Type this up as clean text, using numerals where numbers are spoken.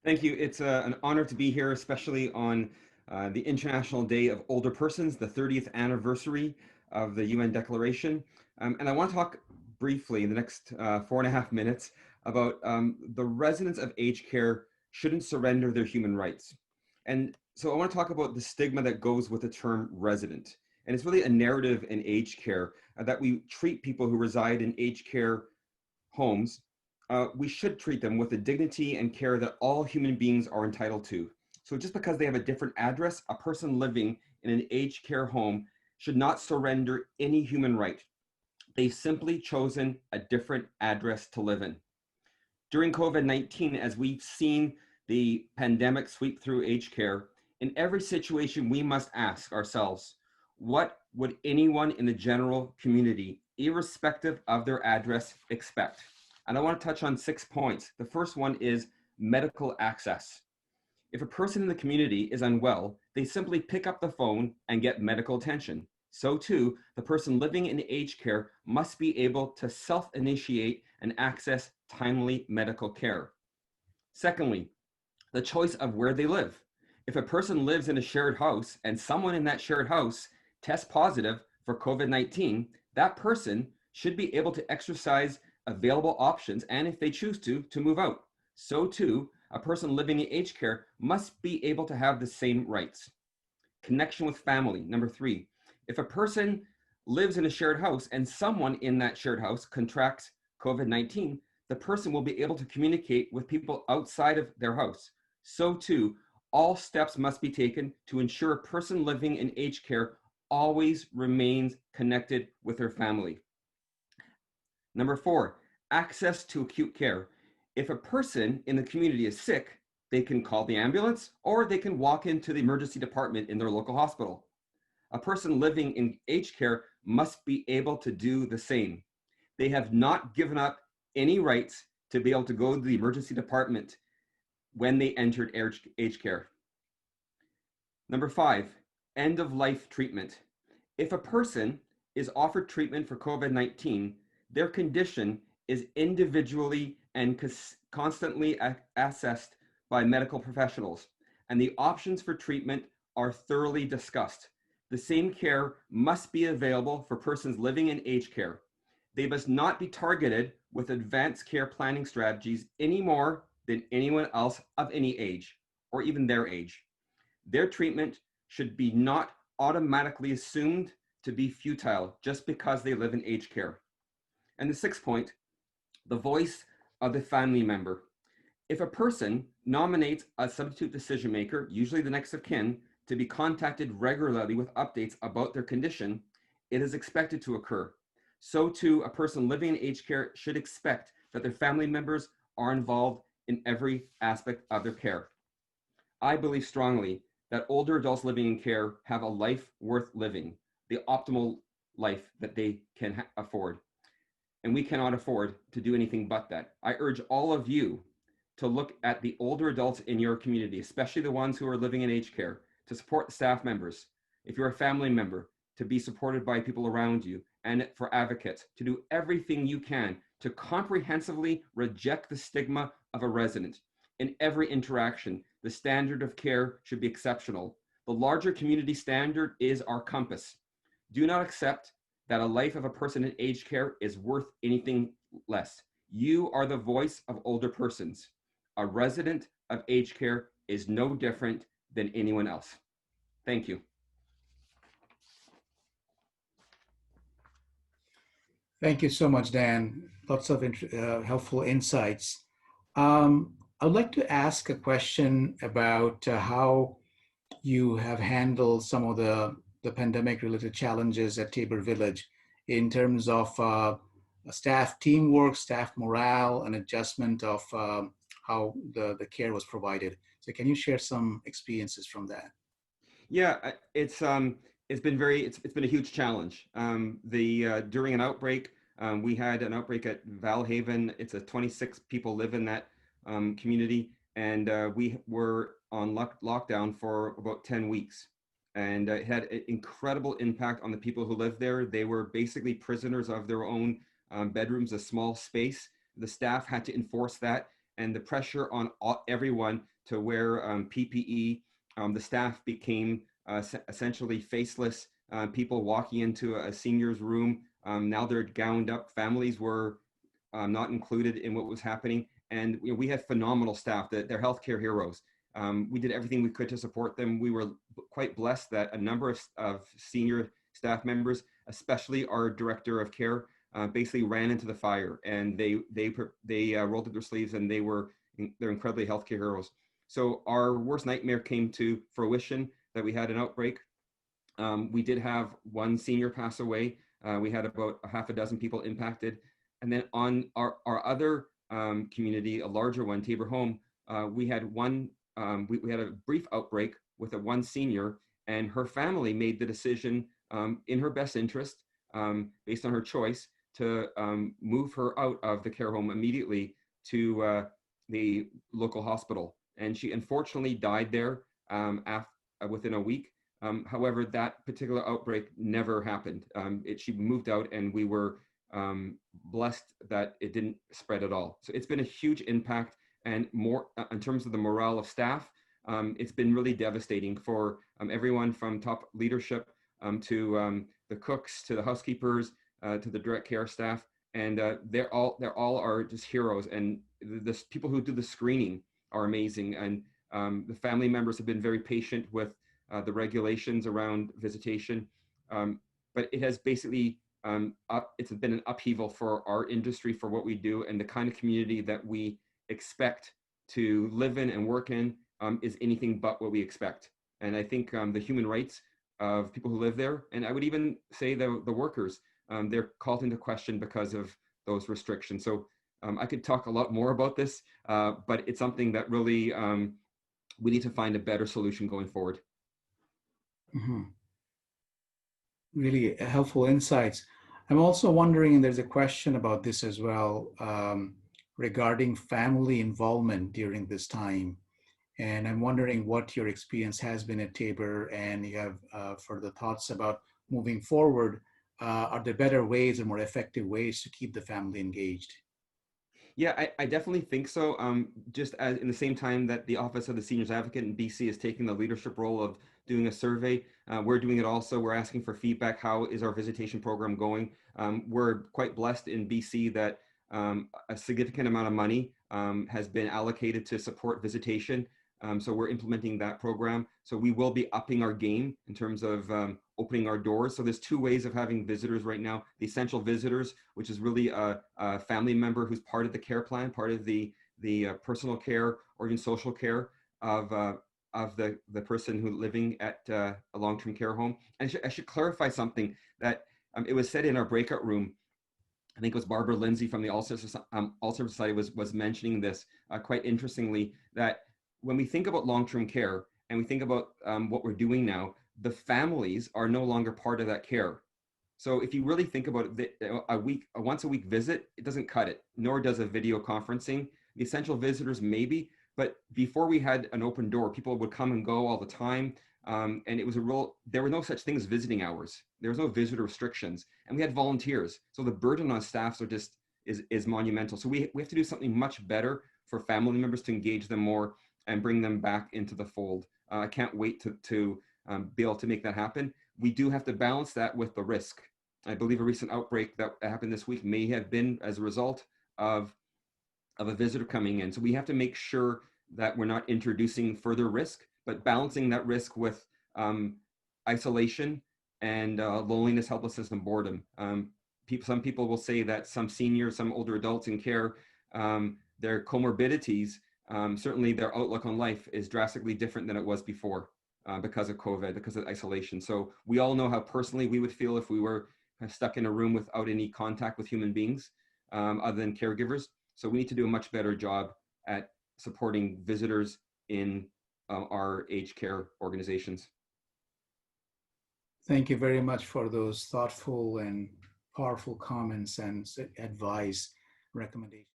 Thank you. It's an honor to be here, especially on the International Day of Older Persons, the 30th anniversary of the UN Declaration. And I want to talk briefly in the next 4.5 minutes about the residents of aged care shouldn't surrender their human rights. And so I want to talk about the stigma that goes with the term resident. And it's really a narrative in aged care that we treat people who reside in aged care homes, we should treat them with the dignity and care that all human beings are entitled to. So just because they have a different address, a person living in an aged care home should not surrender any human right. They've simply chosen a different address to live in. During COVID-19, as we've seen the pandemic sweep through aged care, in every situation we must ask ourselves, what would anyone in the general community, irrespective of their address, expect? And I want to touch on 6 points. The first one is medical access. If a person in the community is unwell, they simply pick up the phone and get medical attention. So too, the person living in aged care must be able to self-initiate and access timely medical care. Secondly, the choice of where they live. If a person lives in a shared house and someone in that shared house tests positive for COVID-19, that person should be able to exercise available options, and if they choose to move out. So too, a person living in aged care must be able to have the same rights. Connection with family. Number 3, if a person lives in a shared house and someone in that shared house contracts COVID-19, the person will be able to communicate with people outside of their house. So too, all steps must be taken to ensure a person living in aged care always remains connected with their family. Number 4, access to acute care. If a person in the community is sick, they can call the ambulance or they can walk into the emergency department in their local hospital. A person living in aged care must be able to do the same. They have not given up any rights to be able to go to the emergency department when they entered aged care. Number 5, end of life treatment. If a person is offered treatment for COVID-19, their condition is individually and constantly assessed by medical professionals, and the options for treatment are thoroughly discussed. The same care must be available for persons living in aged care. They must not be targeted with advanced care planning strategies any more than anyone else of any age, or even their age. Their treatment should be not automatically assumed to be futile just because they live in aged care. And the 6th point, the voice of the family member. If a person nominates a substitute decision maker, usually the next of kin, to be contacted regularly with updates about their condition, it is expected to occur. So too, a person living in aged care should expect that their family members are involved in every aspect of their care. I believe strongly that older adults living in care have a life worth living, the optimal life that they can afford. And we cannot afford to do anything but that. I urge all of you to look at the older adults in your community, especially the ones who are living in aged care, to support the staff members. If you're a family member, to be supported by people around you, and for advocates, to do everything you can to comprehensively reject the stigma of a resident. In every interaction, the standard of care should be exceptional. The larger community standard is our compass. Do not accept that a life of a person in aged care is worth anything less. You are the voice of older persons. A resident of aged care is no different than anyone else. Thank you. Thank you so much, Dan. Lots of helpful insights. I would like to ask a question about how you have handled some of the pandemic-related challenges at Tabor Village in terms of staff teamwork, staff morale, and adjustment of how the care was provided. So can you share some experiences from that? Yeah, it's been it's been a huge challenge. During an outbreak, we had an outbreak at Valhaven. It's a 26 people live in that community, and we were on lockdown for about 10 weeks. And it had an incredible impact on the people who lived there. They were basically prisoners of their own bedrooms, a small space. The staff had to enforce that, and the pressure on everyone to wear PPE. The staff became essentially faceless. People walking into a senior's room, now they're gowned up. Families were not included in what was happening. And we had phenomenal staff, that they're healthcare heroes. We did everything we could to support them. We were quite blessed that a number of senior staff members, especially our director of care, basically ran into the fire, and they rolled up their sleeves, and they're incredibly healthcare heroes. So our worst nightmare came to fruition, that we had an outbreak. We did have one senior pass away. We had about a half a dozen people impacted. And then on our other community, a larger one, Tabor Home, we had we had a brief outbreak with one senior, and her family made the decision in her best interest, based on her choice, to move her out of the care home immediately to the local hospital. And she unfortunately died there within a week. However, that particular outbreak never happened. She moved out, and we were blessed that it didn't spread at all. So it's been a huge impact, and more in terms of the morale of staff, it's been really devastating for everyone from top leadership to the cooks, to the housekeepers, to the direct care staff, and they're all are just heroes. And the people who do the screening are amazing, and the family members have been very patient with the regulations around visitation, but it has basically it's been an upheaval for our industry, for what we do, and the kind of community that we expect to live in and work in is anything but what we expect. And I think the human rights of people who live there, and I would even say the workers, they're called into question because of those restrictions. So I could talk a lot more about this, but it's something that really we need to find a better solution going forward. Mm-hmm. Really helpful insights. I'm also wondering, and there's a question about this as well, regarding family involvement during this time. And I'm wondering what your experience has been at Tabor, and you have further thoughts about moving forward. Are there better ways or more effective ways to keep the family engaged? Yeah, I definitely think so. Just as in the same time that the Office of the Seniors Advocate in BC is taking the leadership role of doing a survey, we're doing it also. We're asking for feedback. How is our visitation program going? We're quite blessed in BC that a significant amount of money has been allocated to support visitation. So we're implementing that program. So we will be upping our game in terms of opening our doors. So there's two ways of having visitors right now. The essential visitors, which is really a family member who's part of the care plan, part of the personal care or even social care of the person who's living at a long-term care home. And I should clarify something that it was said in our breakout room. I think it was Barbara Lindsay from the Alzheimer's Society was mentioning this quite interestingly, that when we think about long-term care and we think about what we're doing now, the families are no longer part of that care. So if you really think about it, a once a week visit, it doesn't cut it, nor does a video conferencing. The essential visitors maybe, but before we had an open door, people would come and go all the time. And it was there were no such thing as visiting hours. There was no visitor restrictions, and we had volunteers. So the burden on staffs is monumental. So we have to do something much better for family members to engage them more and bring them back into the fold. I can't wait to be able to make that happen. We do have to balance that with the risk. I believe a recent outbreak that happened this week may have been as a result of a visitor coming in. So we have to make sure that we're not introducing further risk, but balancing that risk with isolation and loneliness, helplessness, and boredom. Some people will say that some seniors, some older adults in care, their comorbidities, certainly their outlook on life is drastically different than it was before because of COVID, because of isolation. So we all know how personally we would feel if we were stuck in a room without any contact with human beings other than caregivers. So we need to do a much better job at supporting visitors in our aged care organizations. Thank you very much for those thoughtful and powerful comments and advice, recommendations.